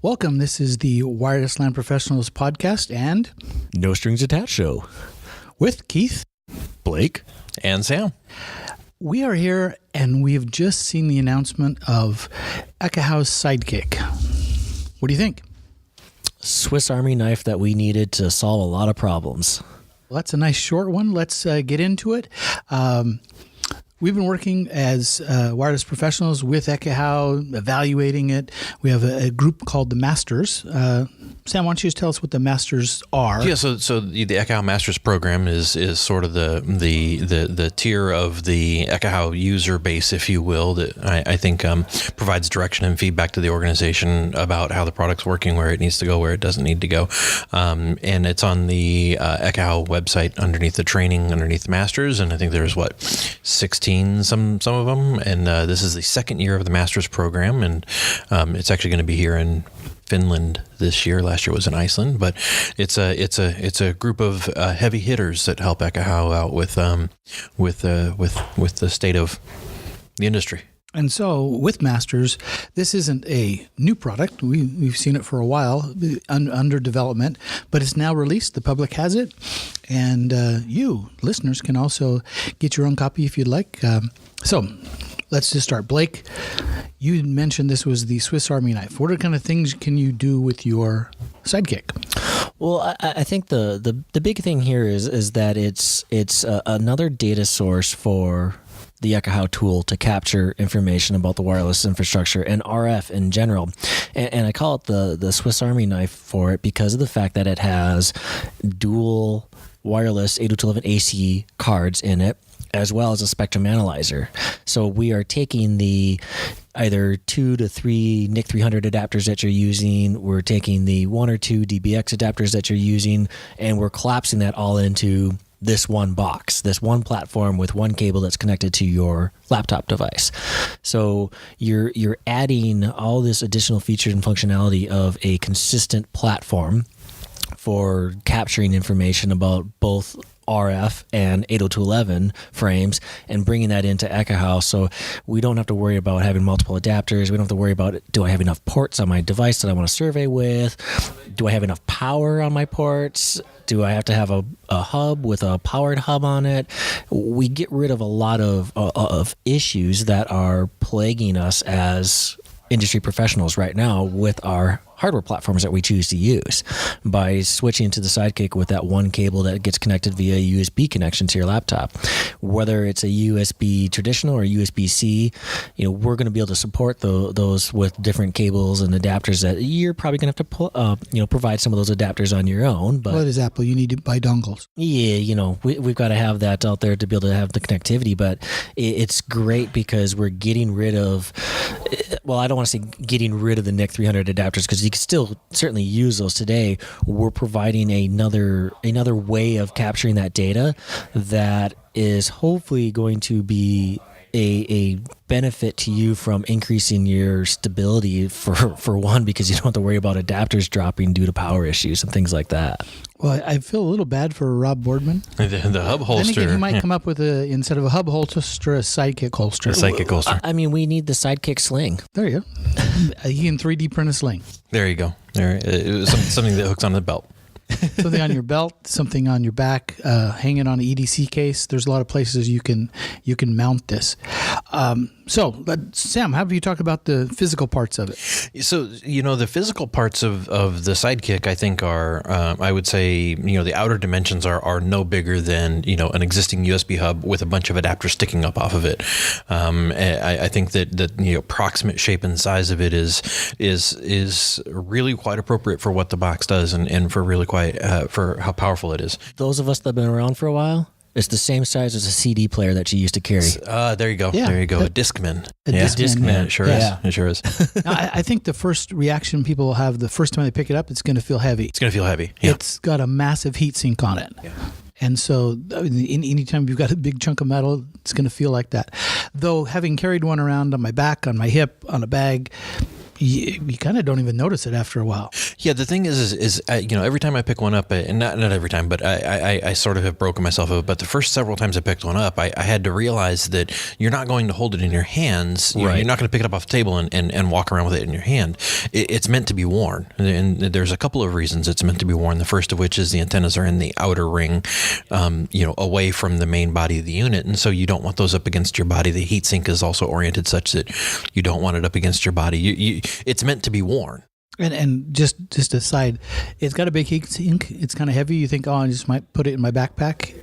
Welcome. This is the Wireless LAN Professionals Podcast and No Strings Attached show with Keith, Blake, and Sam. We are here and we have just seen the announcement of Ekahau's Sidekick. What do you think? Swiss Army knife that we needed to solve a lot of problems. Well, that's a nice short one. Let's get into it. We've been working as wireless professionals with Ekahau, evaluating it. We have a group called the Masters. Sam, why don't you just tell us what the Masters are? Yeah, so the Ekahau Masters program is sort of the tier of the Ekahau user base, if you will, that I think provides direction and feedback to the organization about how the product's working, where it needs to go, where it doesn't need to go. And it's on the Ekahau website underneath the training, underneath the Masters, and I think there's 16 some of them, and this is the second year of the Masters program, and it's actually going to be here in Finland this year. Last year was in Iceland, but it's a group of heavy hitters that help Ekahau out with the state of the industry. And so with Masters, this isn't a new product. We've seen it for a while under development, but it's now released. The public has it. And you, listeners, can also get your own copy if you'd like. So let's just start. Blake, you mentioned this was the Swiss Army knife. What kind of things can you do with your Sidekick? Well, I think the big thing here is that it's another data source for the Ekahau tool to capture information about the wireless infrastructure and RF in general. And I call it the Swiss Army knife for it because of the fact that it has dual wireless 802.11 AC cards in it, as well as a spectrum analyzer. So we are taking the either 2 to 3 NIC 300 adapters that you're using, we're taking the 1 or 2 DBX adapters that you're using, and we're collapsing that all into this one box, this one platform with one cable that's connected to your laptop device. So you're adding all this additional features and functionality of a consistent platform for capturing information about both RF and 802.11 frames and bringing that into Ekahau, so we don't have to worry about having multiple adapters. We don't have to worry about, do I have enough ports on my device that I want to survey with? Do I have enough power on my ports? Do I have to have a hub with a powered hub on it? We get rid of a lot of issues that are plaguing us as industry professionals right now with our hardware platforms that we choose to use by switching to the Sidekick with that one cable that gets connected via a USB connection to your laptop. Whether it's a USB traditional or USB-C, we're going to be able to support those with different cables and adapters that you're probably going to have to provide some of those adapters on your own. But what is Apple? You need to buy dongles. Yeah, we've got to have that out there to be able to have the connectivity, but it's great because we're getting rid of, well, I don't want to say getting rid of the NIC 300 adapters because you can still certainly use those today. We're providing another way of capturing that data that is hopefully going to be a benefit to you from increasing your stability for one, because you don't have to worry about adapters dropping due to power issues and things like that. Well, I feel a little bad for Rob Boardman. The hub holster. I think he might come up with instead of a hub holster, a Sidekick holster. A Sidekick holster. I mean, we need the Sidekick sling. There you go. He can 3D print a sling. There you go. It was something that hooks on the belt. Something on your belt, something on your back, hanging on an EDC case. There's a lot of places you can mount this. So, Sam, how have you talked about the physical parts of it? So, the physical parts of the Sidekick, I think, are, I would say, the outer dimensions are no bigger than, an existing USB hub with a bunch of adapters sticking up off of it. I think that the approximate shape and size of it is really quite appropriate for what the box does and for really quite for how powerful it is. Those of us that have been around for a while, it's the same size as a CD player that you used to carry. There you go. Yeah, there you go. A Discman. Discman. It sure is. It sure is. Now, I think the first reaction people will have the first time they pick it up, it's going to feel heavy. It's going to feel heavy. Yeah. It's got a massive heat sink on it. Yeah. And so anytime you've got a big chunk of metal, it's going to feel like that. Though having carried one around on my back, on my hip, on a bag, you kind of don't even notice it after a while. Yeah, the thing is every time I pick one up, and not every time, but I sort of have broken myself of it. But the first several times I picked one up, I had to realize that you're not going to hold it in your hands. You're not going to pick it up off the table and walk around with it in your hand. It's meant to be worn, and there's a couple of reasons it's meant to be worn. The first of which is the antennas are in the outer ring, away from the main body of the unit, and so you don't want those up against your body. The heatsink is also oriented such that you don't want it up against your body. It's meant to be worn. And just aside, it's got a big heat sink. It's kind of heavy. You think, I just might put it in my backpack.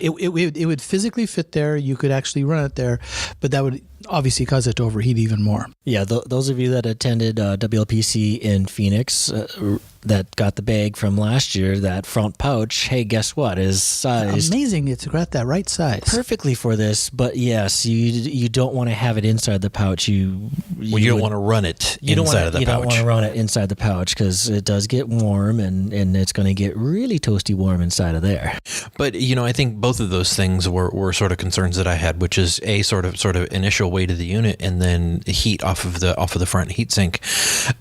It would physically fit there. You could actually run it there, but that would obviously cause it to overheat even more. Yeah, those of you that attended WLPC in Phoenix that got the bag from last year, that front pouch, hey, guess what, is sized amazing. It's got that right size perfectly for this. But yes, you don't want to have it inside the pouch. You don't want to run it inside of the pouch. You don't want to run it inside the pouch because it does get warm, and it's going to get really toasty warm inside of there. But I think both of those things were sort of concerns that I had, which is a sort of initial weight of the unit, and then heat off of the front heatsink.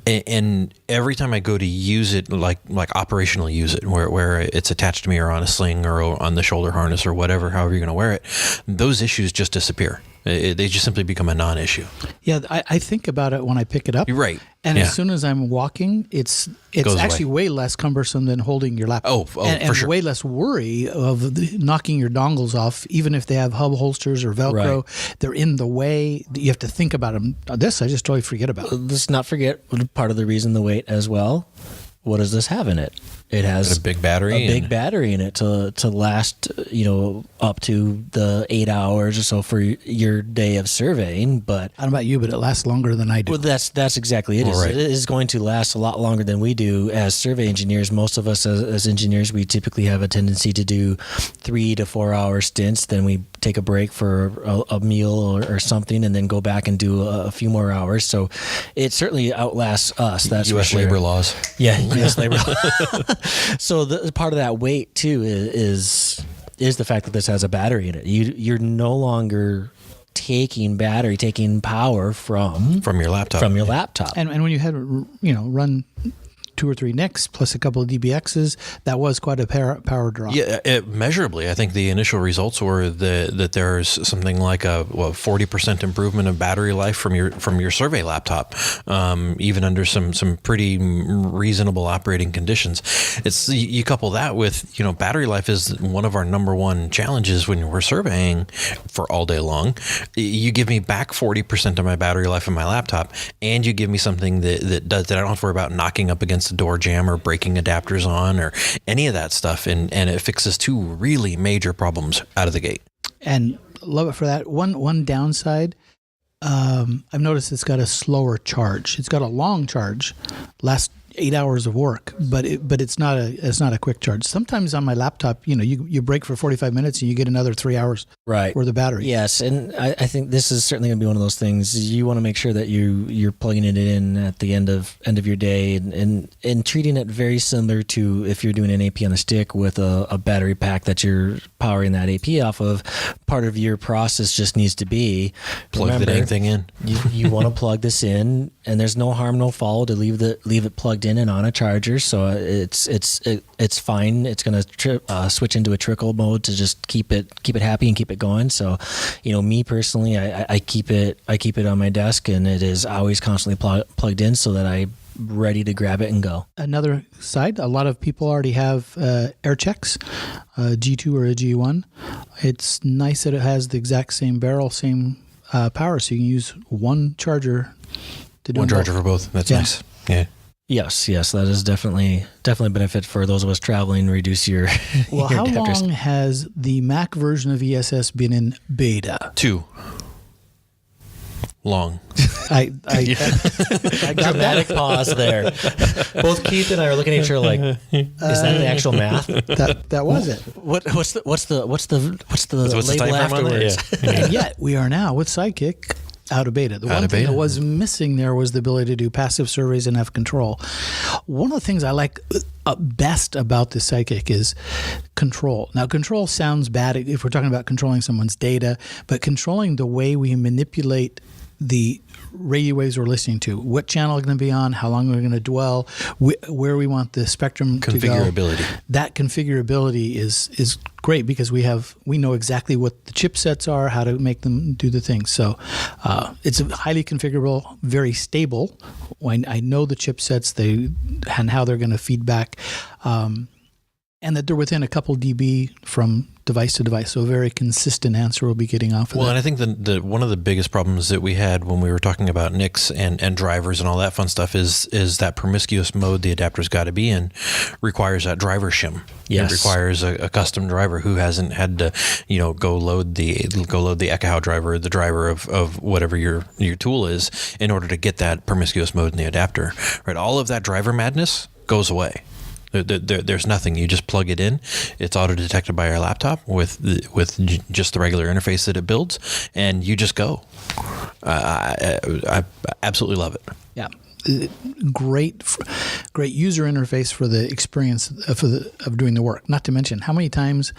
And every time I go to use it, like operationally use it, where it's attached to me or on a sling or on the shoulder harness or whatever, however you're going to wear it, those issues just disappear. They just simply become a non-issue. Yeah, I think about it when I pick it up. You're right. And as soon as I'm walking, it's actually way less cumbersome than holding your laptop. And for sure. Way less worry of knocking your dongles off, even if they have hub holsters or Velcro. Right. They're in the way. You have to think about them. This, I just totally forget about. Let's not forget part of the reason the weight as well. What does this have in it? It has a big battery. A big battery in it to last, up to the 8 hours or so for your day of surveying. But I don't know about you, but it lasts longer than I do. Well, that's exactly it. Right. It is going to last a lot longer than we do as survey engineers. Most of us as engineers, we typically have a tendency to do 3 to 4 hour stints. Then we take a break for a meal or something, and then go back and do a few more hours. So it certainly outlasts us. That's U.S. for sure. labor laws. Yeah, U.S. labor laws. So the part of that weight too is the fact that this has a battery in it. You're no longer taking power from your laptop. And when you had run 2 or 3 NICs plus a couple of DBXs, that was quite a power drop. Yeah, measurably. I think the initial results were that there's something like a 40% improvement of battery life from your survey laptop, even under some pretty reasonable operating conditions. It's you couple that with battery life is one of our number one challenges when we're surveying for all day long. You give me back 40% of my battery life in my laptop, and you give me something that I don't have to worry about knocking up against the door jamb or breaking adapters on or any of that stuff, and it fixes 2 really major problems out of the gate. And love it for that. One downside, I've noticed it's got a slower charge. It's got a long charge, lasts 8 hours of work, but it's not a quick charge. Sometimes on my laptop, you break for 45 minutes and you get another 3 hours worth of battery. Yes, and I think this is certainly going to be one of those things. You want to make sure that you're plugging it in at the end of your day and treating it very similar to if you're doing an AP on a stick with a battery pack that you're powering that AP off of. Part of your process just needs to be plug the dang thing in. You want to plug this in, and there's no harm, no foul to leave it plugged in and on a charger, so it's fine. It's going to switch into a trickle mode to just keep it happy and keep it going. So, me personally, I keep it on my desk, and it is always constantly plugged in so that I'm ready to grab it and go. Another side, a lot of people already have air checks, a G2 or a G1. It's nice that it has the exact same barrel, same power, so you can use one charger to do one charger for both. That's nice. Yeah. Yes, that is definitely a benefit for those of us traveling. Reduce your well. Your how adapters. Long has the Mac version of ESS been in beta? 2. Long. I dramatic pause there. Both Keith and I are looking at each other like, is that the actual math? That was it. What's the What's label afterwards? Yeah. And yet we are now with Sidekick out of beta. The one thing that was missing there was the ability to do passive surveys and have control. One of the things I like best about the Sidekick is control. Now, control sounds bad if we're talking about controlling someone's data, but controlling the way we manipulate the radio waves we're listening to, what channel we're going to be on, how long we're going to dwell, where we want the spectrum to go. Configurability. That configurability is great because we know exactly what the chipsets are, how to make them do the things. So it's highly configurable, very stable. I know the chipsets and how they're going to feedback, and that they're within a couple dB from device to device. So a very consistent answer we'll be getting off of Well, that. and I think the one of the biggest problems that we had when we were talking about NICs and drivers and all that fun stuff is that promiscuous mode the adapter's got to be in requires that driver shim. Yes. It requires a custom driver who hasn't had to, go load the Ekahau driver, the driver of whatever your tool is, in order to get that promiscuous mode in the adapter. Right? All of that driver madness goes away. There's nothing. You just plug it in. It's auto detected by your laptop with just the regular interface that it builds, and you just go. I absolutely love it. Yeah, great user interface for the experience of doing the work. Not to mention how many times.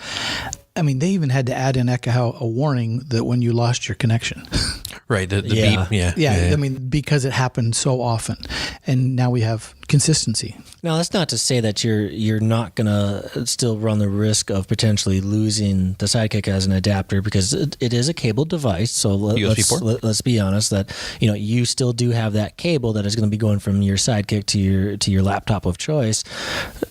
I mean, they even had to add in Ekahau a warning that when you lost your connection. Right. The Yeah. beep. Yeah, I mean, because it happened so often, and now we have consistency. Now, that's not to say that you're not going to still run the risk of potentially losing the Sidekick as an adapter, because it is a cable device. So let's be honest that you still do have that cable that is going to be going from your Sidekick to your laptop of choice.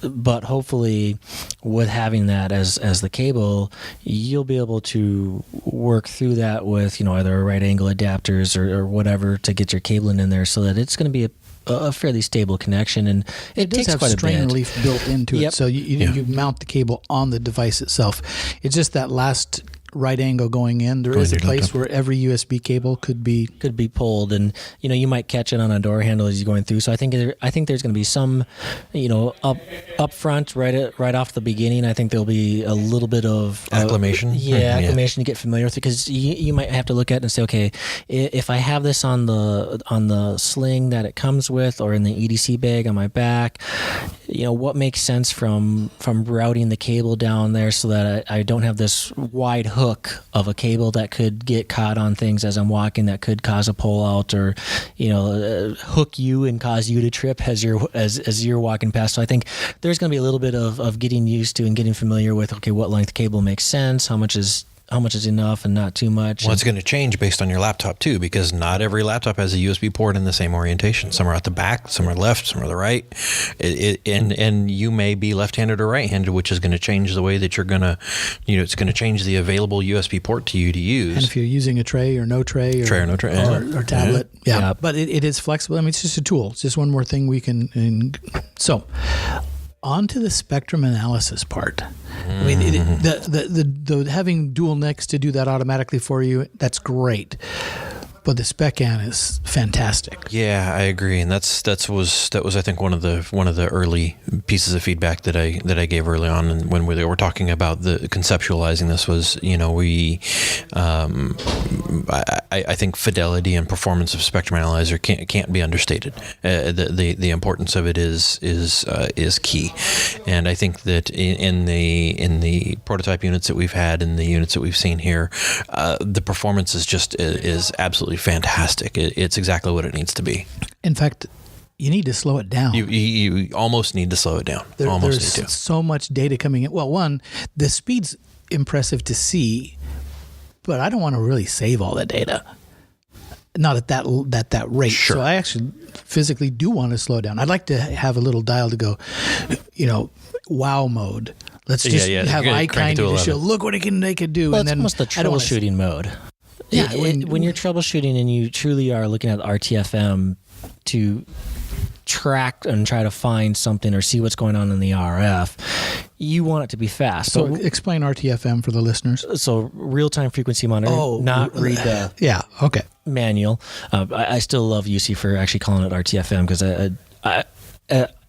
But hopefully, with having that as the cable, you'll be able to work through that with either right angle adapters or whatever to get your cabling in there, so that it's going to be a fairly stable connection, and it does takes have quite a strain bit. relief built into Yep. it, so you mount the cable on the device itself. It's just that last right angle going in. There is a place where every USB cable could be pulled, and you might catch it on a door handle as you're going through. So I think there's going to be some, up front right off the beginning. I think there'll be a little bit of Acclimation? acclimation to get familiar with it, because you might have to look at it and say, okay, if I have this on the sling that it comes with, or in the EDC bag on my back, what makes sense from routing the cable down there so that I don't have this wide hook of a cable that could get caught on things as I'm walking, that could cause a pull out, or hook you and cause you to trip as you're walking past. So I think there's going to be a little bit of getting used to and getting familiar with, okay, what length cable makes sense, how much is enough and not too much. Well, it's going to change based on your laptop too, because not every laptop has a USB port in the same orientation. Some are at the back, some are left, some are the right. And you may be left-handed or right-handed, which is going to change the way that you're going to, it's going to change the available USB port to you to use. And if you're using a tray or no tray, or tablet, yeah. But it is flexible. I mean, it's just a tool. It's just one more thing we can. So, on to the spectrum analysis part. I mean, the having dual NICs to do that automatically for you, that's great. But the spec an is fantastic. Yeah, I agree, and that was I think one of the early pieces of feedback that I gave early on, and when we were talking about the conceptualizing this was I think fidelity and performance of Spectrum Analyzer can't be understated. The importance of it is key, and I think that in the prototype units that we've had and the units that we've seen here, the performance is absolutely fantastic. It's exactly what it needs to be. In fact, you need to slow it down. You almost need to slow it down. There's so much data coming in. Well, one, the speed's impressive to see, but I don't want to really save all that data. Not at that rate. Sure. So I actually physically do want to slow down. I'd like to have a little dial to go, wow mode. Let's just have iKind to show, look what they could do. Well, and it's then almost the troubleshooting mode. Yeah, when you're troubleshooting and you truly are looking at RTFM to track and try to find something or see what's going on in the RF, you want it to be fast. So explain RTFM for the listeners. So real-time frequency monitor, not read the manual. I still love UC for actually calling it RTFM, because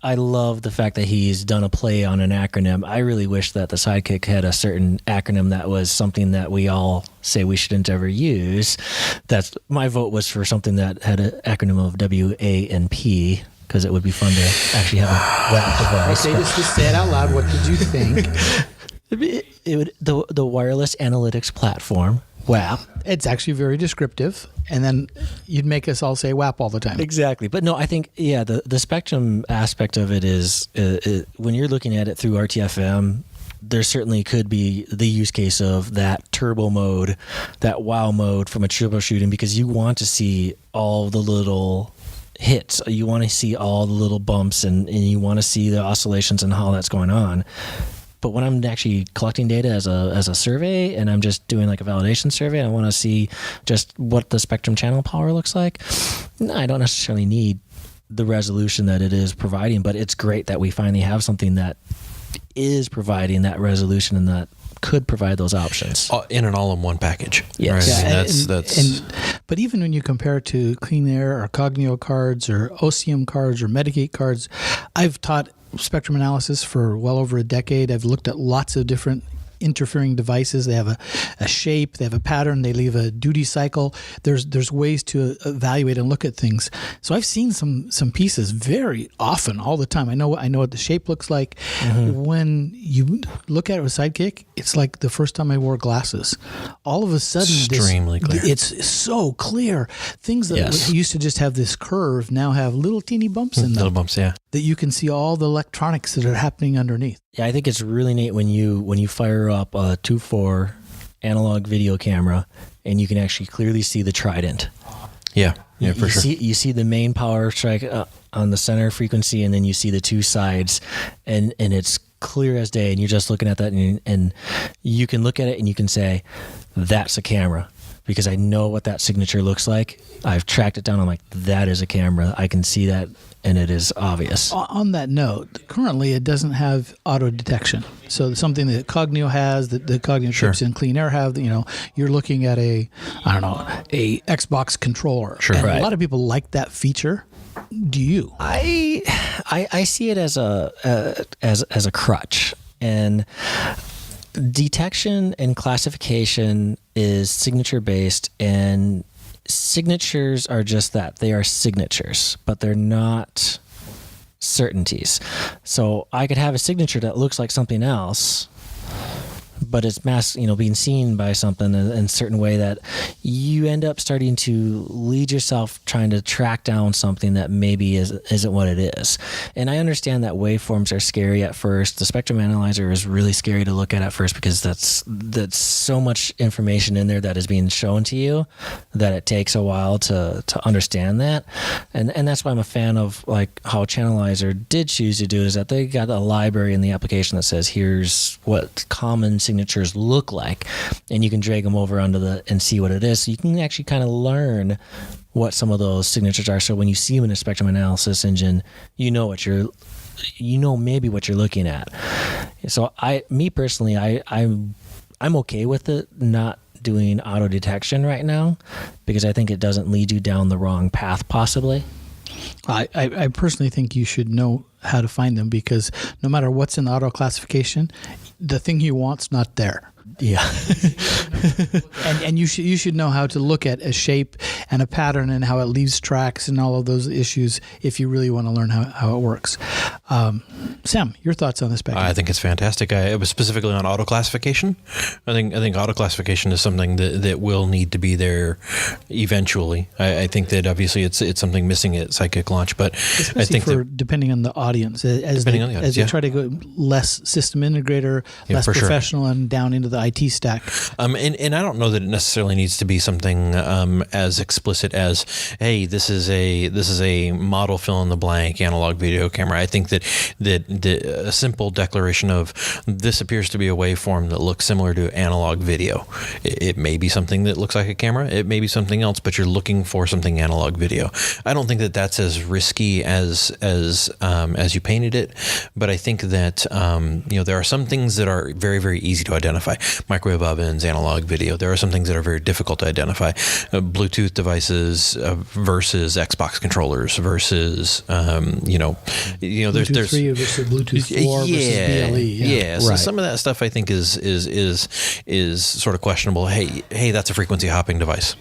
I love the fact that he's done a play on an acronym. I really wish that the Sidekick had a certain acronym that was something that we all say we shouldn't ever use. My vote was for something that had an acronym of WANP, because it would be fun to actually have that device. Okay, just say it out loud. What did you think? The Wireless Analytics Platform. WAP. It's actually very descriptive, and then you'd make us all say WAP all the time. Exactly. But no, I think, the spectrum aspect of it is when you're looking at it through RTFM, there certainly could be the use case of that turbo mode, that wow mode from a troubleshooting, because you want to see all the little hits. You want to see all the little bumps, and you want to see the oscillations and how that's going on. But when I'm actually collecting data as a survey, and I'm just doing like a validation survey, I want to see just what the spectrum channel power looks like. I don't necessarily need the resolution that it is providing, but it's great that we finally have something that is providing that resolution and that could provide those options in an all-in-one package. Yes. Right? Yeah, I mean, that's but even when you compare it to Clean Air or Cognio cards or OCM cards or Medicate cards, I've taught spectrum analysis for well over a decade. I've looked at lots of different interfering devices. They have a shape, they have a pattern, they leave a duty cycle. There's ways to evaluate and look at things. So I've seen some pieces very often, all the time. I know what the shape looks like. Mm-hmm. When you look at it with Sidekick, it's like the first time I wore glasses. All of a sudden, extremely clear. It's so clear. Things that used to just have this curve now have little teeny bumps in them. Little bumps, yeah. That you can see all the electronics that are happening underneath. Yeah, I think it's really neat when you fire up a 2.4 analog video camera and you can actually clearly see the trident. Yeah, for sure. You see the main power strike on the center frequency, and then you see the two sides, and it's clear as day, and you're just looking at that, and you can look at it and you can say, that's a camera. Because I know what that signature looks like. I've tracked it down. I'm like, that is a camera. I can see that, and it is obvious. On that note, currently it doesn't have auto detection. So something that Cognio has, that the Cognio chips in Clean Air have, you're looking at a Xbox controller. Sure. And Right. a lot of people like that feature. Do you? I see it as a crutch, and detection and classification is signature based, and signatures are just that. They are signatures, but they're not certainties. So I could have a signature that looks like something else, but it's being seen by something in a certain way that you end up starting to lead yourself trying to track down something that maybe isn't what it is. And I understand that waveforms are scary at first. The spectrum analyzer is really scary to look at first, because that's so much information in there that is being shown to you that it takes a while to understand that. And that's why I'm a fan of like how Channelizer did choose to do it, is that they got a library in the application that says, here's what common signatures look like, and you can drag them over and see what it is. So you can actually kind of learn what some of those signatures are. So when you see them in a spectrum analysis engine, you know maybe what you're looking at. So me personally, I'm okay with it not doing auto detection right now, because I think it doesn't lead you down the wrong path possibly. I personally think you should know how to find them, because no matter what's in auto classification, the thing you want's not there. Yeah. and you should know how to look at a shape and a pattern and how it leaves tracks and all of those issues if you really want to learn how it works. Sam, your thoughts on this package? I think it's fantastic. It was specifically on auto classification. I think auto classification is something that will need to be there eventually. I think that obviously it's something missing at Sidekick launch, but especially I think depending on the audience, as they try to go less system integrator, less professional, and down into the IT stack. And I don't know that it necessarily needs to be something as explicit as, hey, this is a model fill in the blank analog video camera. I think that a simple declaration of this appears to be a waveform that looks similar to analog video. It may be something that looks like a camera. It may be something else, but you're looking for something analog video. I don't think that that's as risky as you painted it, but I think that there are some things that are very, very easy to identify. Microwave ovens, analog video. There are some things that are very difficult to identify. Bluetooth devices versus Xbox controllers versus Bluetooth there's 3 versus Bluetooth 4 versus BLE. Yeah. So right. some of that stuff I think is sort of questionable. Hey, that's a frequency hopping device.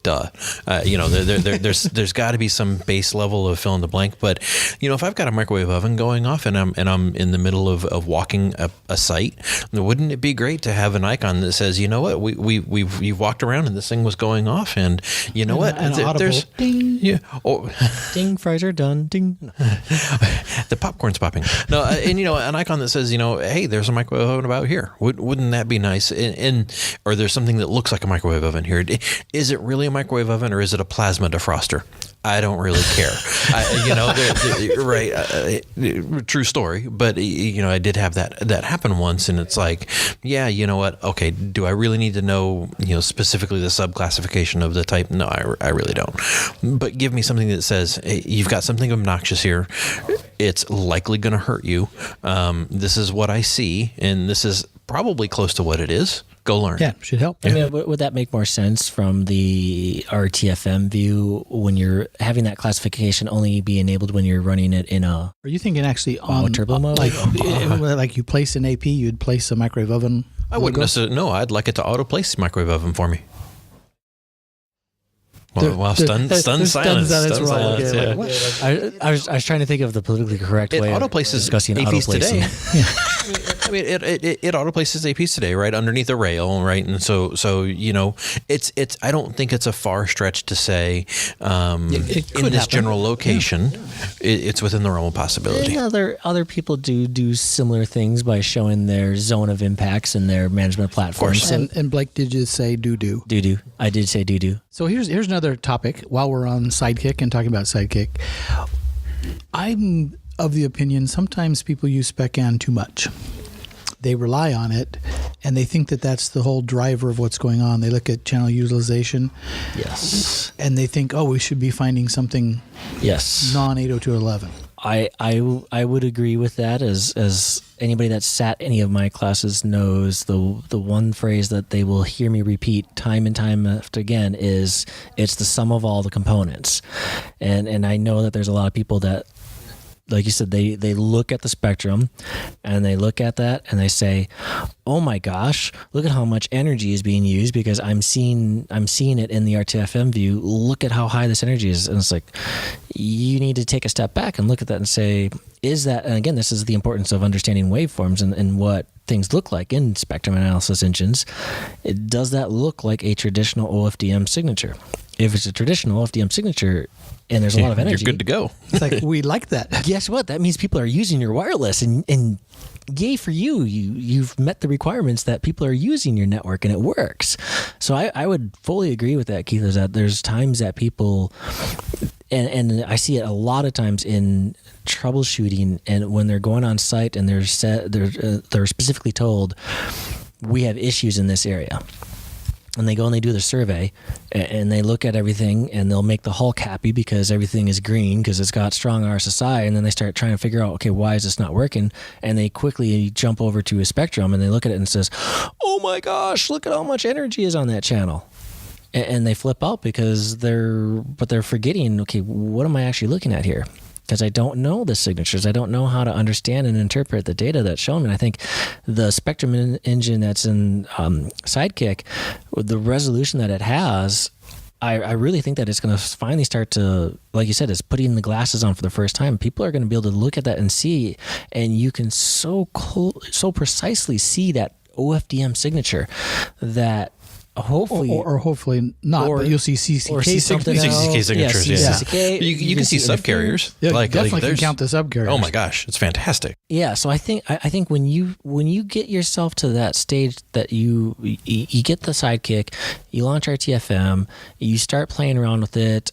duh. There's got to be some base level of fill in the blank. But if I've got a microwave oven going off and I'm in the middle of walking a site, wouldn't it be great to have an icon that says, you know what, you've walked around and this thing was going off, and you know what, there's ding, ding, fries are done, ding. The popcorn's popping. No, and an icon that says, hey, there's a microwave oven about here. Wouldn't that be nice? Or there's something that looks like a microwave oven here. Is it really a microwave oven or is it a plasma defroster? I don't really care. Right. True story. But, I did have that happen once, and it's like, yeah, you know what? Okay. Do I really need to know, specifically the subclassification of the type? No, I really don't. But give me something that says, hey, you've got something obnoxious here. It's likely going to hurt you. This is what I see, and this is probably close to what it is. Go learn. Yeah, should help. I mean, would that make more sense from the RTFM view when you're having that classification only be enabled when you're running it in a... Are you thinking actually on turbo mode? Like you place an AP, you'd place a microwave oven? I wouldn't necessarily. No, I'd like it to auto-place the microwave oven for me. Stunned silence. I was trying to think of the politically correct way of discussing APs today. I mean, it auto places APs today, right underneath a rail, right, and so it's. I don't think it's a far stretch to say in this general location, it's within the realm of possibility. And other people do similar things by showing their zone of impacts in their management platforms. And Blake, did you say doo-doo? Doo-doo. I did say doo-doo. So here's another topic while we're on Sidekick and talking about Sidekick. I'm of the opinion sometimes people use SpecAn too much. They rely on it, and they think that that's the whole driver of what's going on. They look at channel utilization. Yes. And they think, we should be finding something non-802.11. I would agree with that. As anybody that's sat any of my classes knows, the one phrase that they will hear me repeat time and time after again is, it's the sum of all the components. And I know that there's a lot of people that, like you said, they look at the spectrum and they look at that and they say, oh my gosh, look at how much energy is being used because I'm seeing it in the RTFM view. Look at how high this energy is. And it's like, you need to take a step back and look at that and say, is that, and again, this is the importance of understanding waveforms and what things look like in spectrum analysis engines. Does that look like a traditional OFDM signature? If it's a traditional OFDM signature and there's a lot of energy, you're good to go. It's like, we like that. Guess what? That means people are using your wireless, and yay for you. You've met the requirements that people are using your network, and it works. So I would fully agree with that, Keith, is that there's times that people, and I see it a lot of times in troubleshooting, and when they're going on site and they're specifically told, we have issues in this area. And they go and they do the survey and they look at everything and they'll make the Hulk happy because everything is green because it's got strong RSSI, and then they start trying to figure out, okay, why is this not working? And they quickly jump over to a spectrum and they look at it and says, oh my gosh, look at how much energy is on that channel. And they flip out because they're forgetting, okay, what am I actually looking at here? Because I don't know the signatures. I don't know how to understand and interpret the data that's shown me. And I think the spectrum engine that's in Sidekick, the resolution that it has, I really think that it's going to finally start to, like you said, it's putting the glasses on for the first time. People are going to be able to look at that and see, and you can so precisely see that OFDM signature that hopefully, or hopefully not, but you'll see CCK signatures. Yeah. You can see subcarriers. Yeah, definitely can count the subcarriers. Oh my gosh, it's fantastic. Yeah, so I think when you get yourself to that stage that you get the Sidekick, you launch RTFM, you start playing around with it.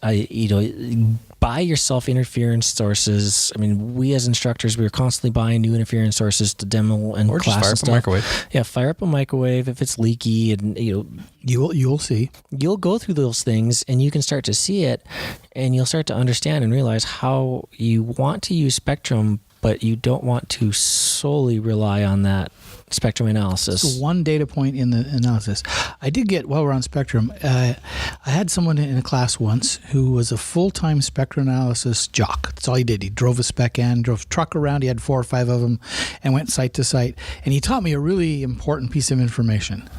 Buy yourself interference sources. I mean, we as instructors, we're constantly buying new interference sources to demo and class and stuff. Or just fire up a microwave. Yeah, fire up a microwave if it's leaky, and you'll see. You'll go through those things, and you can start to see it, and you'll start to understand and realize how you want to use spectrum, but you don't want to solely rely on that spectrum analysis. So one data point in the analysis. I did get, while we're on spectrum, I had someone in a class once who was a full-time spectrum analysis jock. That's all he did. He drove a SpecAn, drove a truck around. He had 4 or 5 of them and went site to site. And he taught me a really important piece of information.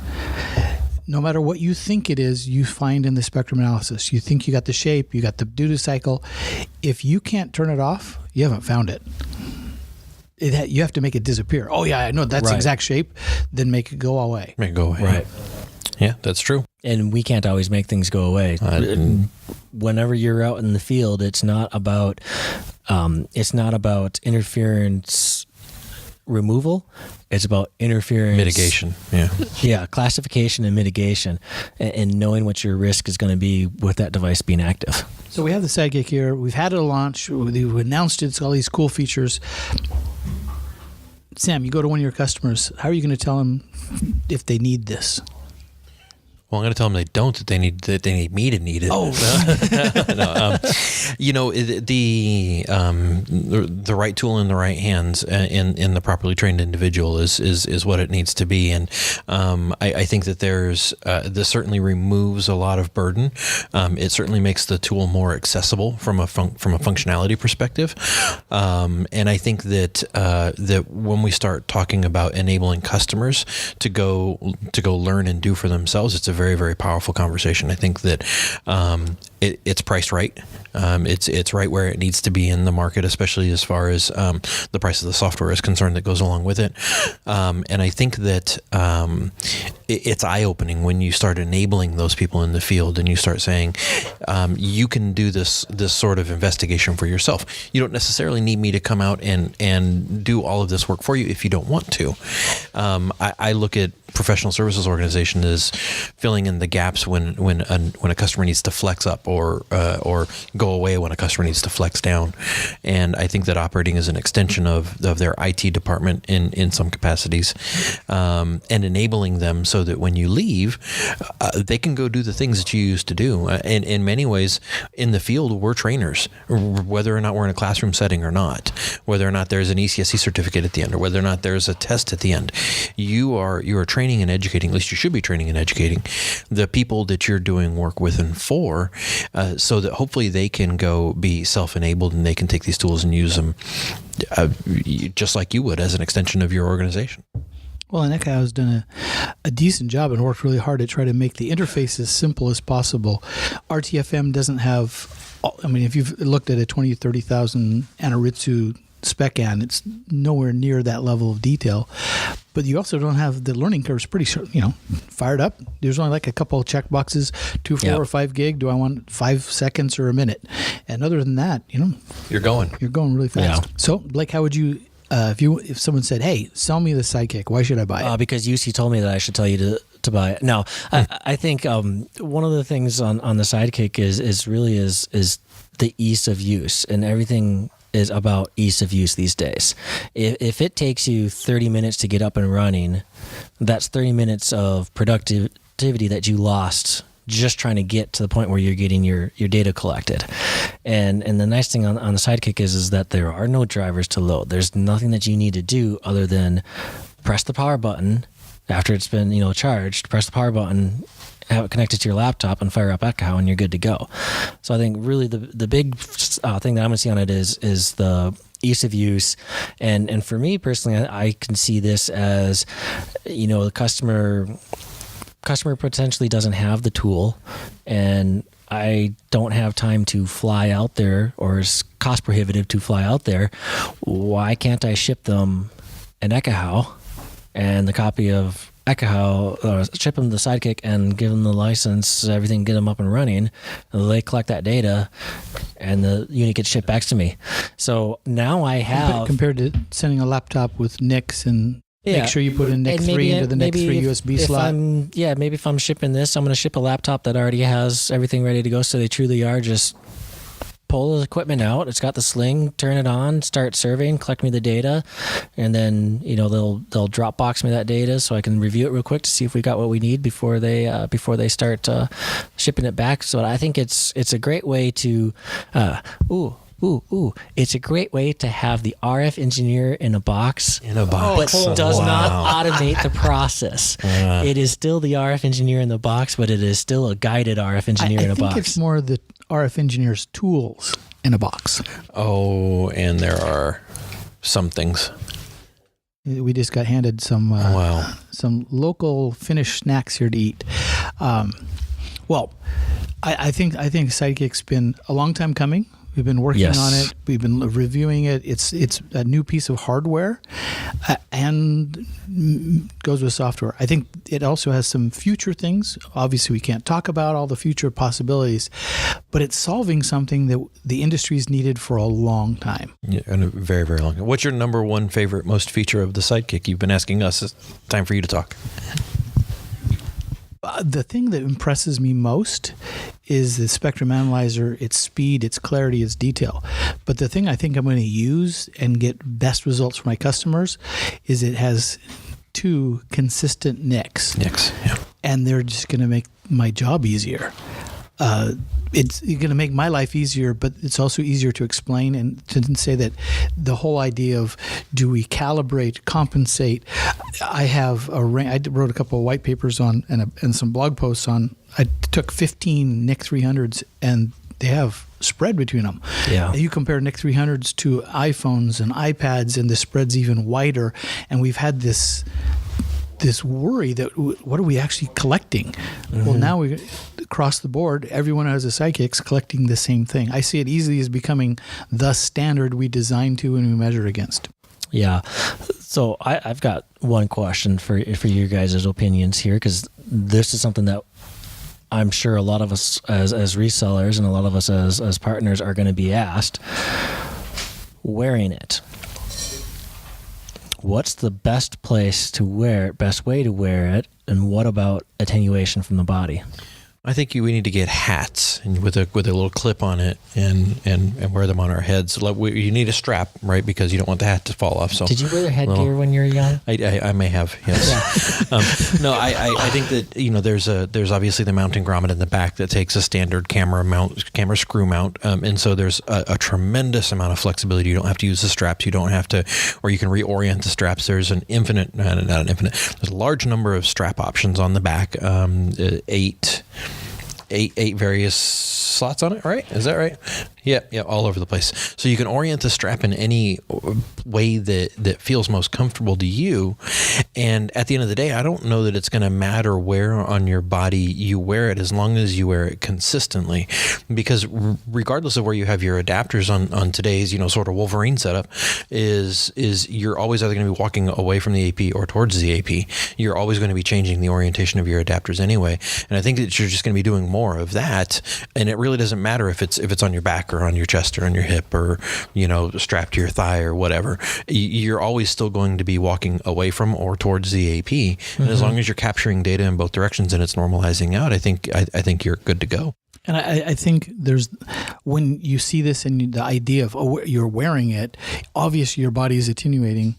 no matter what you think it is, you find in the spectrum analysis. You think you got the shape, you got the duty cycle. If you can't turn it off, you haven't found it. You have to make it disappear. Oh yeah, I know that's the exact shape. Then make it go away. Make it go away. Right. Yeah, that's true. And we can't always make things go away. Whenever you're out in the field, it's not about interference removal. It's about interference mitigation. Yeah, classification and mitigation, and knowing what your risk is going to be with that device being active. So we have the Sidekick here. We've had it at launch. We've announced it's all these cool features. Sam, you go to one of your customers. How are you going to tell them if they need this? Well, I'm going to tell them they don't. That they need me to need it. Oh, the right tool in the right hands in the properly trained individual is what it needs to be. And I think that this certainly removes a lot of burden. It certainly makes the tool more accessible from a functionality perspective. And I think that when we start talking about enabling customers to go learn and do for themselves, it's a very, very powerful conversation. I think that it's priced right. It's right where it needs to be in the market, especially as far as the price of the software is concerned that goes along with it. And I think that it's eye-opening when you start enabling those people in the field and you start saying, you can do this sort of investigation for yourself. You don't necessarily need me to come out and do all of this work for you if you don't want to. I look at professional services organization as filling in the gaps when a customer needs to flex up or go away when a customer needs to flex down. And I think that operating as an extension of their IT department in some capacities, and enabling them so that when you leave, they can go do the things that you used to do. And in many ways, in the field, we're trainers, whether or not we're in a classroom setting or not, whether or not there's an ECSE certificate at the end, or whether or not there's a test at the end. You are training and educating, at least you should be training and educating the people that you're doing work with and for, so that hopefully they can go be self-enabled and they can take these tools and use them just like you would as an extension of your organization. Well, and Ekahau has done a decent job and worked really hard to try to make the interface as simple as possible. RTFM doesn't have, I mean, if you've looked at a 20,000 to 30,000 Anaritsu spec an, it's nowhere near that level of detail. But you also don't have the learning curves pretty, fired up. There's only like a couple of check boxes, 2, 4, or 5 gig. Do I want 5 seconds or a minute? And other than that, you're going really fast. Yeah. So, Blake, how would you, if someone said, "Hey, sell me the Sidekick, why should I buy it?" Because UC told me that I should tell you to buy it. No, I think one of the things on the Sidekick is really the ease of use, and everything is about ease of use these days. If it takes you 30 minutes to get up and running, that's 30 minutes of productivity that you lost just trying to get to the point where you're getting your data collected. And the nice thing on the Sidekick is that there are no drivers to load. There's nothing that you need to do other than press the power button after it's been charged, press the power button, have it connected to your laptop, and fire up Ekahau, and you're good to go. So I think really the big thing that I'm going to see on it is the ease of use, and for me personally, I can see this as the customer potentially doesn't have the tool, and I don't have time to fly out there, or it's cost prohibitive to fly out there. Why can't I ship them an Ekahau and the copy of Ekahau, ship them the Sidekick and give them the license, everything, get them up and running. They collect that data, and the unit gets shipped back to me. So now I have, compared to sending a laptop with NICs and make sure you put in NIC 3 into the NIC 3 USB slot. Maybe if I'm shipping this, I'm going to ship a laptop that already has everything ready to go, so they truly are just pull the equipment out. It's got the sling, turn it on, start surveying, collect me the data, and then they'll Dropbox me that data so I can review it real quick to see if we got what we need before they start shipping it back. So I think it's a great way to it's a great way to have the RF engineer in a box. But does not automate the process. It is still the RF engineer in the box, but it is still a guided RF engineer in a box. I think it's more the RF engineer's tools in a box. Oh, and there are some things. We just got handed some local Finnish snacks here to eat. Well, I think Sidekick's been a long time coming. We've been working on it. We've been reviewing it. It's a new piece of hardware and goes with software. I think it also has some future things. Obviously, we can't talk about all the future possibilities, but it's solving something that the industry's needed for a long time. Yeah, and a very, very long time. What's your number one favorite, most feature of the Sidekick? You've been asking us. It's time for you to talk. The thing that impresses me most is the spectrum analyzer, its speed, its clarity, its detail. But the thing I think I'm going to use and get best results for my customers is it has 2 consistent NICs. Yeah. And they're just going to make my job easier. It's going to make my life easier, but it's also easier to explain and to say that the whole idea of do we calibrate, compensate. I wrote a couple of white papers on and some blog posts on. I took 15 NIC 300s and they have spread between them. Yeah. You compare NIC 300s to iPhones and iPads, and the spread's even wider. And we've had this worry that what are we actually collecting? Mm-hmm. Well, now we across the board, everyone who has a Sidekick's collecting the same thing. I see it easily as becoming the standard we design to and we measure against. Yeah. So I've got one question for you guys' opinions here, because this is something that I'm sure a lot of us as resellers and a lot of us as partners are going to be asked. Wearing it. What's the best place to wear it, best way to wear it, and what about attenuation from the body? I think we need to get hats and with a little clip on it and wear them on our heads. You need a strap, right? Because you don't want the hat to fall off. So did you wear headgear when you were young? I may have, yes. Yeah. No, I think that there's obviously the mounting grommet in the back that takes a standard camera screw mount, and so there's a tremendous amount of flexibility. You don't have to use the straps. You don't have to, or you can reorient the straps. There's there's a large number of strap options on the back. 8 various slots on it, right? Is that right? Yeah, all over the place. So you can orient the strap in any way that feels most comfortable to you. And at the end of the day, I don't know that it's going to matter where on your body you wear it, as long as you wear it consistently. Because regardless of where you have your adapters on today's, sort of Wolverine setup, is you're always either going to be walking away from the AP or towards the AP. You're always going to be changing the orientation of your adapters anyway. And I think that you're just going to be doing more of that. And it really doesn't matter if it's on your back or on your chest or on your hip or, strapped to your thigh or whatever. You're always still going to be walking away from or towards the AP. Mm-hmm. And as long as you're capturing data in both directions and it's normalizing out, I think you're good to go. And I think when you see this and the idea of, you're wearing it, obviously your body is attenuating.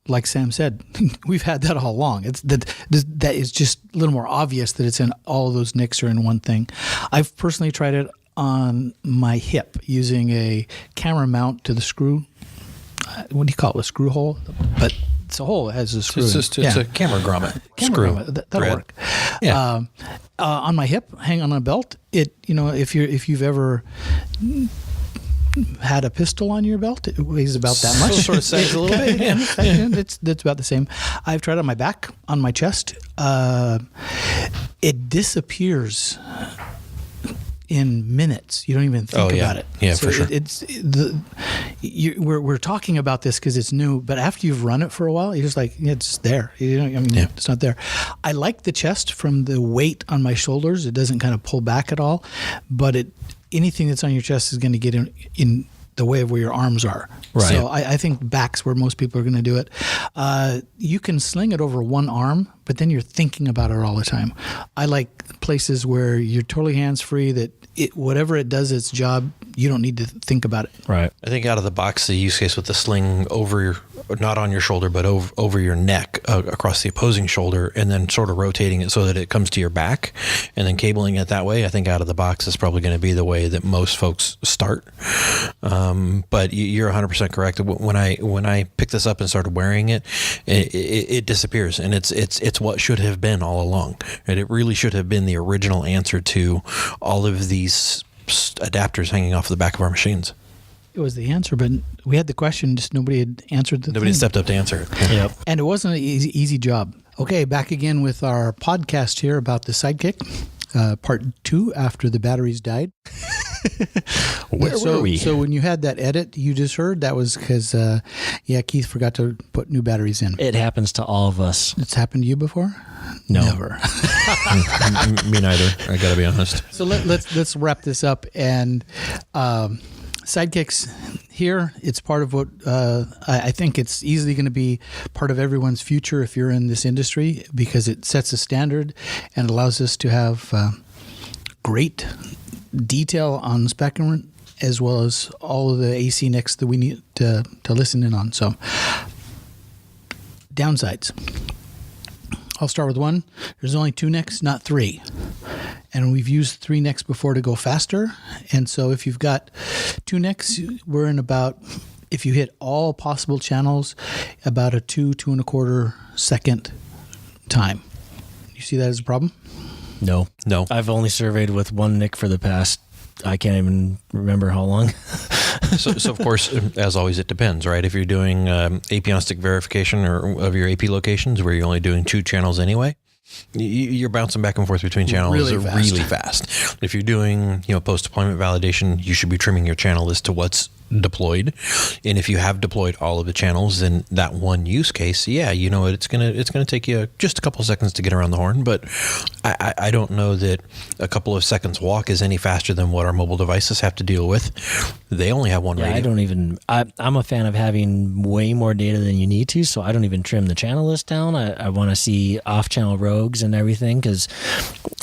Like Sam said, we've had that all along. That is just a little more obvious that it's in all of those NICs are in one thing. I've personally tried it on my hip using a camera mount to the screw. What do you call it? A screw hole? But it's a hole. It has a screw. It's a camera grommet. That'll work. Yeah. On my hip, hang on a belt. If you've ever had a pistol on your belt, it weighs about that much. Sort of sags a little bit. That's about the same. I've tried it on my back, on my chest. It disappears in minutes. You don't even think about it. Yeah, so for sure. We're talking about this because it's new, but after you've run it for a while, you're just like, it's there. It's not there. I like the chest from the weight on my shoulders. It doesn't kind of pull back at all, but anything that's on your chest is going to get in the way of where your arms are. Right. So I think back's where most people are going to do it. You can sling it over one arm, but then you're thinking about it all the time. I like places where you're totally hands-free, that whatever it does its job, you don't need to think about it. Right. I think out of the box, the use case with the sling not on your shoulder, but over your neck, across the opposing shoulder, and then sort of rotating it so that it comes to your back, and then cabling it that way, I think out of the box is probably going to be the way that most folks start. But you're 100% correct. When I picked this up and started wearing it, it disappears, and it's what should have been all along. And it really should have been the original answer to all of these adapters hanging off the back of our machines. It was the answer, but we had the question, just nobody had answered the Nobody thing. stepped up to answer it. Yep. And it wasn't an easy job. Okay, back again with our podcast here about the Sidekick, part 2 after the batteries died. Where were we? So when you had that edit you just heard, that was because, Keith forgot to put new batteries in. It happens to all of us. It's happened to you before? No. Never. Me neither. I got to be honest. So let's wrap this up. And Sidekicks here, it's part of what I think it's easily going to be part of everyone's future if you're in this industry, because it sets a standard and allows us to have great detail on spectrum as well as all of the AC NICs that we need to listen in on. So downsides. I'll start with one. There's only 2 NICs, not 3. And we've used 3 NICs before to go faster. And so if you've got 2 NICs, we're in about, if you hit all possible channels, about a 2.25 second time. You see that as a problem? No. I've only surveyed with 1 NIC for the past, I can't even remember how long. So of course, as always, it depends, right? If you're doing AP-on-stick verification of your AP locations where you're only doing 2 channels anyway, you're bouncing back and forth between channels really fast. If you're doing, post-deployment validation, you should be trimming your channel list to what's deployed. And if you have deployed all of the channels, then that one use case, it's gonna take you just a couple of seconds to get around the horn. But I don't know that a couple of seconds walk is any faster than what our mobile devices have to deal with. They only have one radio. I'm a fan of having way more data than you need to, so I don't even trim the channel list down. I want to see off-channel rogues and everything because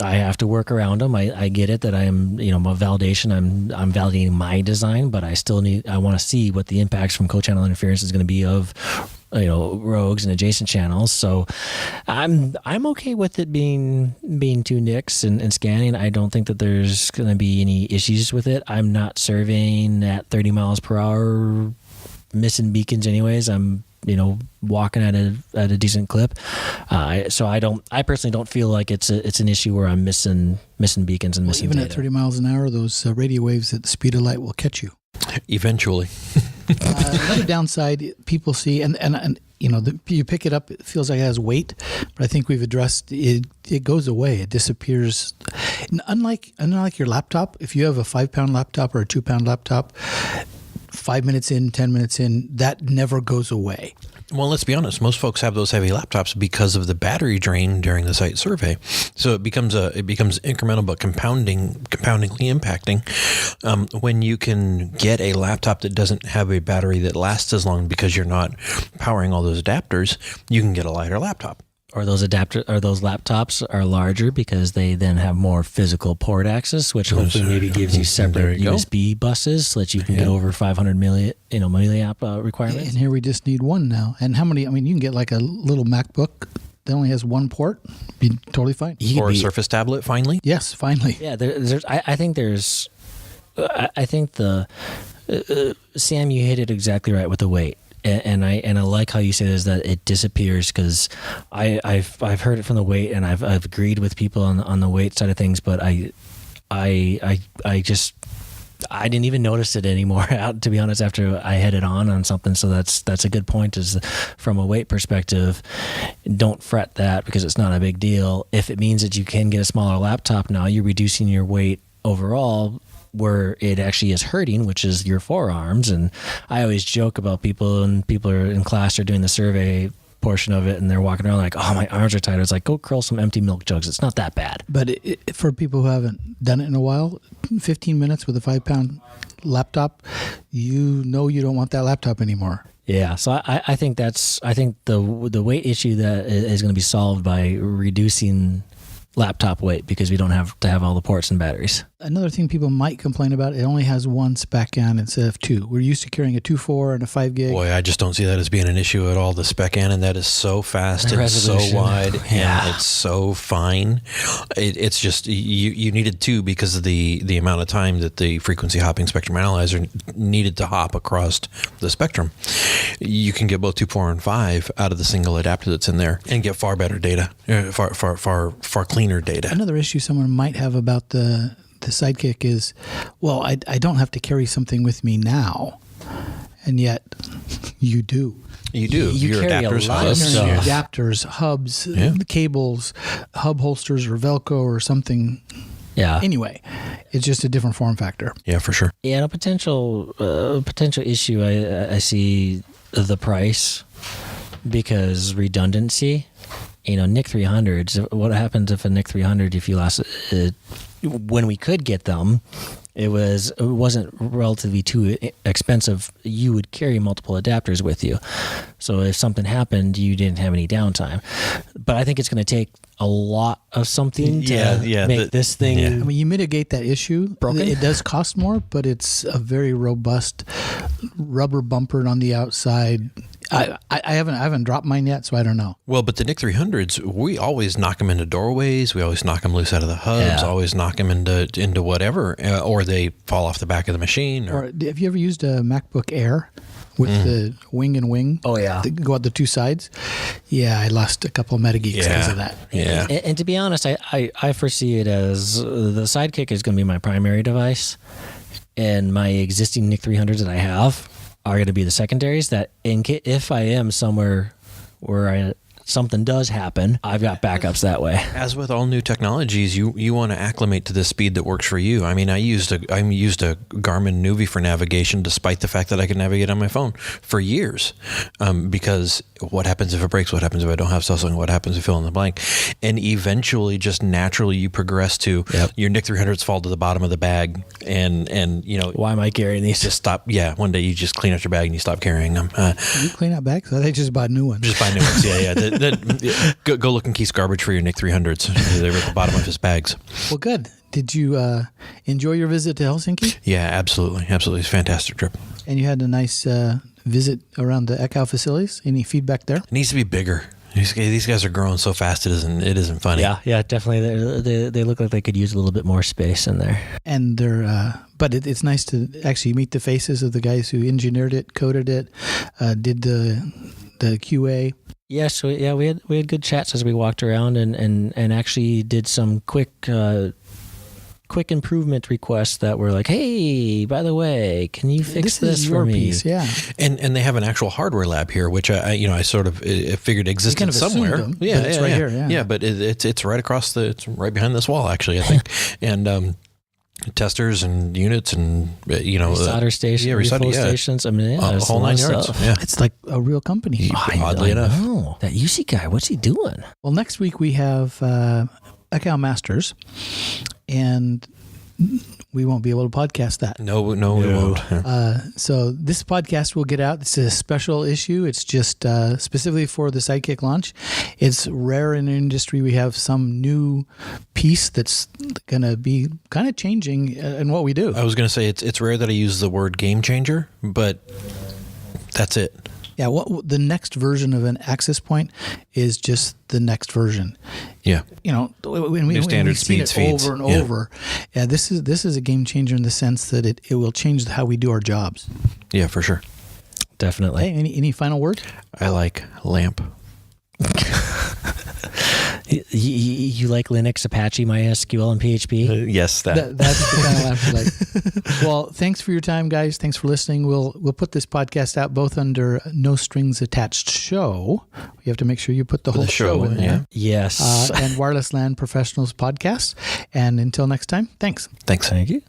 I have to work around them. I get it that I'm validation. I'm validating my design, but I want to see what the impacts from co-channel interference is going to be of rogues and adjacent channels. So I'm okay with it being 2 NICs and scanning. I don't think that there's going to be any issues with it. I'm not surveying at 30 miles per hour, missing beacons anyways. I'm walking at a decent clip. So I personally don't feel like it's an issue where I'm missing beacons and missing even data. at 30 miles an hour, those radio waves at the speed of light will catch you. Eventually. Another downside people see, and you pick it up, it feels like it has weight, but I think we've addressed it. It goes away. It disappears. And unlike your laptop, if you have a 5-pound laptop or a 2-pound laptop, 5 minutes in, 10 minutes in, that never goes away. Well, let's be honest. Most folks have those heavy laptops because of the battery drain during the site survey. So it becomes incremental but compoundingly impacting. When you can get a laptop that doesn't have a battery that lasts as long because you're not powering all those adapters, you can get a lighter laptop. Or those laptops are larger because they then have more physical port access, which hopefully maybe gives you separate USB buses so that you can get over 500 milliamp requirements. And here we just need one now. And how many? You can get like a little MacBook that only has 1 port. Be totally fine. Or a Surface tablet, finally. Yes, finally. Yeah, I think Sam, you hit it exactly right with the weight. And I like how you say this, that it disappears, because I've heard it from the weight, and I've agreed with people on the weight side of things, but I didn't even notice it anymore, to be honest, after I had it on something. So that's a good point, is from a weight perspective, don't fret that because it's not a big deal. If it means that you can get a smaller laptop now, you're reducing your weight overall, where it actually is hurting, which is your forearms. And I always joke about people, and people are in class are doing the survey portion of it, and they're walking around like, oh, my arms are tired. It's like, go curl some empty milk jugs. It's not that bad. But for people who haven't done it in a while, 15 minutes with a 5-pound laptop, you don't want that laptop anymore. Yeah, so I think the weight issue that is going to be solved by reducing laptop weight, because we don't have to have all the ports and batteries. Another thing people might complain about, it only has 1 spec AN instead of 2. We're used to carrying a 2.4 and a 5 gig. Boy, I just don't see that as being an issue at all. The spec AN, and that is so fast and so wide, and it's so fine. It's just you needed 2 because of the amount of time that the frequency hopping spectrum analyzer needed to hop across the spectrum. You can get both 2, 4, and 5 out of the single adapter that's in there, and get far better data, far cleaner data. Another issue someone might have about the Sidekick is, well, I don't have to carry something with me now, and yet you do. You do. You Your carry a adapters, lot of hubs. stuff. Adapters, hubs, cables, hub holsters, or Velcro or something. Yeah. Anyway, it's just a different form factor. Yeah, for sure. Yeah, and a potential issue I see the price, because redundancy. NIC 300s. What happens if a NIC 300, if you lost it, when we could get them, it wasn't relatively too expensive. You would carry multiple adapters with you, so if something happened, you didn't have any downtime. But I think it's going to take a lot of something to make this thing. I mean, you mitigate that issue. Broken? It does cost more, but it's a very robust rubber bumper on the outside. I haven't dropped mine yet, so I don't know. Well, but the NIC 300s, we always knock them into doorways. We always knock them loose out of the hubs. Always knock them into whatever, or they fall off the back of the machine. Or have you ever used a MacBook Air with the wing and wing? Oh, yeah. That go out the two sides. Yeah, I lost a couple of MetaGeeks because of that. Yeah. And to be honest, I foresee it as the Sidekick is going to be my primary device, and my existing NIC 300s that I have are going to be the secondaries, that if I am somewhere where something does happen, I've got backups that way. As with all new technologies, you want to acclimate to the speed that works for you. I mean, I used a Garmin Nuvi for navigation, despite the fact that I could navigate on my phone for years, because what happens if it breaks? What happens if I don't have cell phone? What happens if you fill in the blank? And eventually, just naturally, you progress to your NIC 300s fall to the bottom of the bag, and why am I carrying these? Just stop. Yeah, one day you just clean out your bag and you stop carrying them. You clean out bags? I just bought new ones. Just buy new ones. Yeah. Go look in Keith's garbage for your NIC 300s. They were at the bottom of his bags. Well, good. Did you enjoy your visit to Helsinki? Yeah, absolutely. It's a fantastic trip. And you had a nice visit around the Ekahau facilities. Any feedback there? It needs to be bigger. These guys are growing so fast it isn't funny. Yeah, definitely. They look like they could use a little bit more space in there. And they're, but it's nice to actually meet the faces of the guys who engineered it, coded it, did the QA. Yeah, so we had good chats as we walked around, and actually did some quick improvement requests that were like, hey, by the way, can you fix this for me? Piece, yeah. And they have an actual hardware lab here, which I sort of figured existed kind of somewhere. Them, yeah, it's right here. Yeah, but it's right across it's right behind this wall, actually, I think. And testers and units and solder stations, refill stations. I mean, a whole 9 yards. Stuff. Yeah, it's like a real company. Oddly enough, that UC guy, what's he doing? Well, next week we have Ekahau Masters, and we won't be able to podcast that. No, we won't. So this podcast will get out. It's a special issue. It's just specifically for the Sidekick launch. It's rare in the industry. We have some new piece that's going to be kind of changing in what we do. I was going to say it's rare that I use the word game changer, but that's it. Yeah, the next version of an access point is just the next version. Yeah, when new standard speeds, feeds over and over. Yeah, this is a game changer in the sense that it will change how we do our jobs. Yeah, for sure, definitely. Hey, any final word? I like LAMP. You like Linux, Apache, MySQL, and PHP? Yes, that's the kind of laugh you like. Well, thanks for your time, guys. Thanks for listening. We'll put this podcast out both under No Strings Attached Show. You have to make sure you put the whole show in there. Yeah. Yes. And Wireless LAN Professionals Podcast. And until next time, thanks. Thank you.